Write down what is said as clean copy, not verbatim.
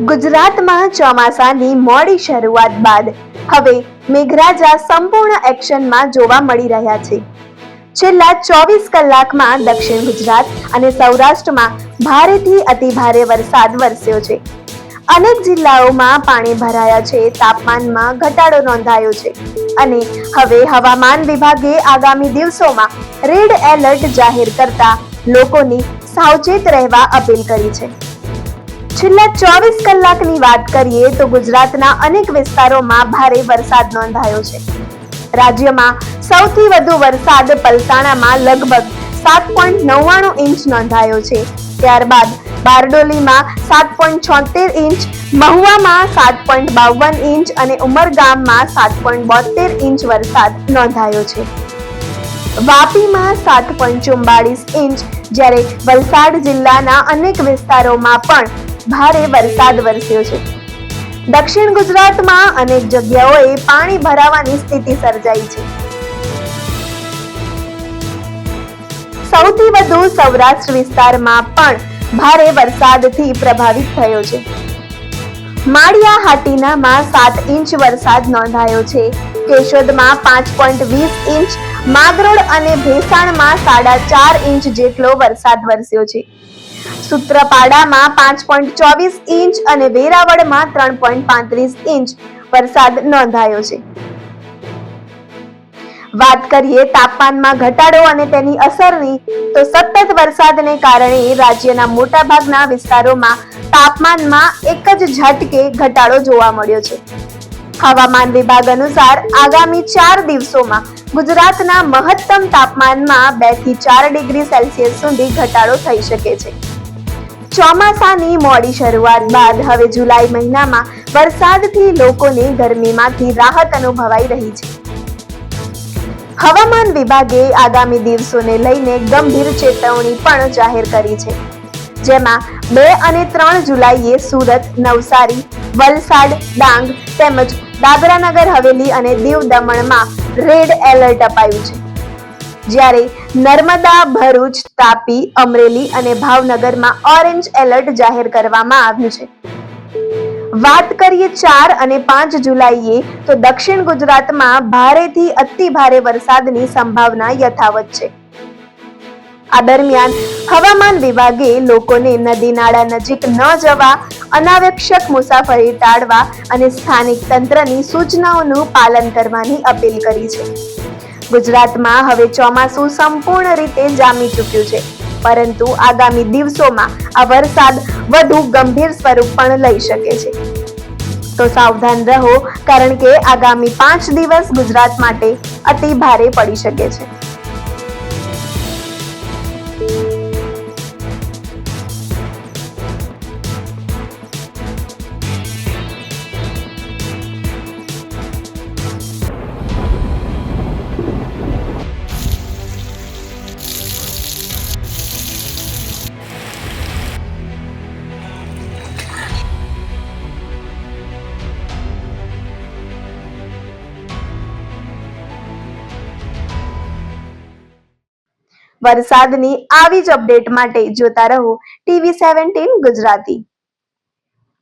ગુજરાતમાં ચોમાસાની મોડી શરૂઆત બાદ હવે મેઘરાજા સંપૂર્ણ એક્શનમાં જોવા મળી રહ્યા છે. છેલ્લા 24 કલાકમાં દક્ષિણ ગુજરાત અને સૌરાષ્ટ્રમાં ભારેથી અતિભારે વરસાદ વરસ્યો છે. અનેક જિલ્લાઓમાં પાણી ભરાયા છે, તાપમાનમાં ઘટાડો નોંધાયો છે અને હવે હવામાન વિભાગે આગામી દિવસોમાં રેડ એલર્ટ જાહેર કરતા લોકોની સાવચેત રહેવા અપીલ કરી છે. છેલ્લા 24 કલાકની વાત કરીએ તો ગુજરાતના અનેક વિસ્તારોમાં ભારે વરસાદ નોંધાયો છે. રાજ્યમાં સૌથી વધુ વરસાદ પલસાણામાં લગભગ 7.99 ઇંચ નોંધાયો છે. ત્યારબાદ બારડોલીમાં 7.76 ઇંચ, મહુવામાં 7.52 ઇંચ અને ઉમરગામમાં 7.72 ઇંચ વરસાદ નોંધાયો છે. વાપીમાં 7.44 ઇંચ, જ્યારે વલસાડ જિલ્લાના અનેક વિસ્તારોમાં પણ ભારે વરસાદ વરસ્યો છે. દક્ષિણ ગુજરાતમાં અનેક જગ્યાઓએ પાણી ભરાવાની સ્થિતિ સર્જાઈ છે. સૌથી વધુ સૌરાષ્ટ્ર વિસ્તારમાં પણ ભારે વરસાદથી પ્રભાવિત થયો છે. માળિયા હાટીનામાં 7 ઇંચ વરસાદ નોંધાયો છે. કેશોદમાં 5.20 ઇંચ, માગરોળ અને ભેસાણમાં 4.5 ઇંચ જેટલો વરસાદ વરસ્યો છે. સૂત્રપાડામાં 5.24 ઇંચ અને વેરાવળમાં 3.35 ઇંચ વરસાદ નોંધાયો છે. વાત કરીએ તાપમાનમાં ઘટાડો અને તેની અસરની, તો સતત વરસાદને કારણે રાજ્યના મોટાભાગના વિસ્તારોમાં તાપમાનમાં એક જ ઝટકે ઘટાડો જોવા મળ્યો છે. હવામાન વિભાગ અનુસાર આગામી 4 દિવસોમાં ગુજરાતના મહત્તમ તાપમાનમાં 2 થી 4 ડિગ્રી સેલ્સિયસ સુધી ઘટાડો થઈ શકે છે. ચોમાસાની મોડી શરૂઆત બાદ હવે જુલાઈ મહિનામાં વરસાદથી લોકોને ગરમીમાંથી રાહત અનુભવાઈ રહી છે. હવામાન વિભાગે આગામી દિવસોને લઈને ગંભીર ચેતવણી પણ જાહેર કરી છે, જેમાં 2 અને 3 જુલાઈએ સુરત, નવસારી, વલસાડ, ડાંગ તેમજ દાદરાનગર હવેલી અને દીવ દમણમાં રેડ એલર્ટ અપાયું છે, જ્યારે નર્મદા, ભરૂચ, તાપી, અમરેલી અને ભાવનગરમાં ઓરેન્જ એલર્ટ જાહેર કરવામાં આવ્યું છે. વાત કરીએ 4 અને 5 જુલાઈએ તો દક્ષિણ ગુજરાતમાં ભારેથી અતિ ભારે વરસાદની સંભાવના યથાવત છે. આ દરમિયાન હવામાન વિભાગે લોકોને નદી નાળા નજીક ન જવા, અનાવશ્યક મુસાફરી ટાળવા અને સ્થાનિક તંત્રની સૂચનાઓનું પાલન કરવાની અપીલ કરી છે. ગુજરાતમાં હવે ચોમાસું સંપૂર્ણ રીતે જામી ચૂક્યું છે, પરંતુ આગામી દિવસોમાં આ વરસાદ વધુ ગંભીર સ્વરૂપ પણ લઈ શકે છે. તો સાવધાન રહો, કારણ કે આગામી 5 દિવસ ગુજરાત માટે અતિ ભારે પડી શકે છે. વરસાદની આવી જ અપડેટ માટે જોતા રહો TV17 ગુજરાતી.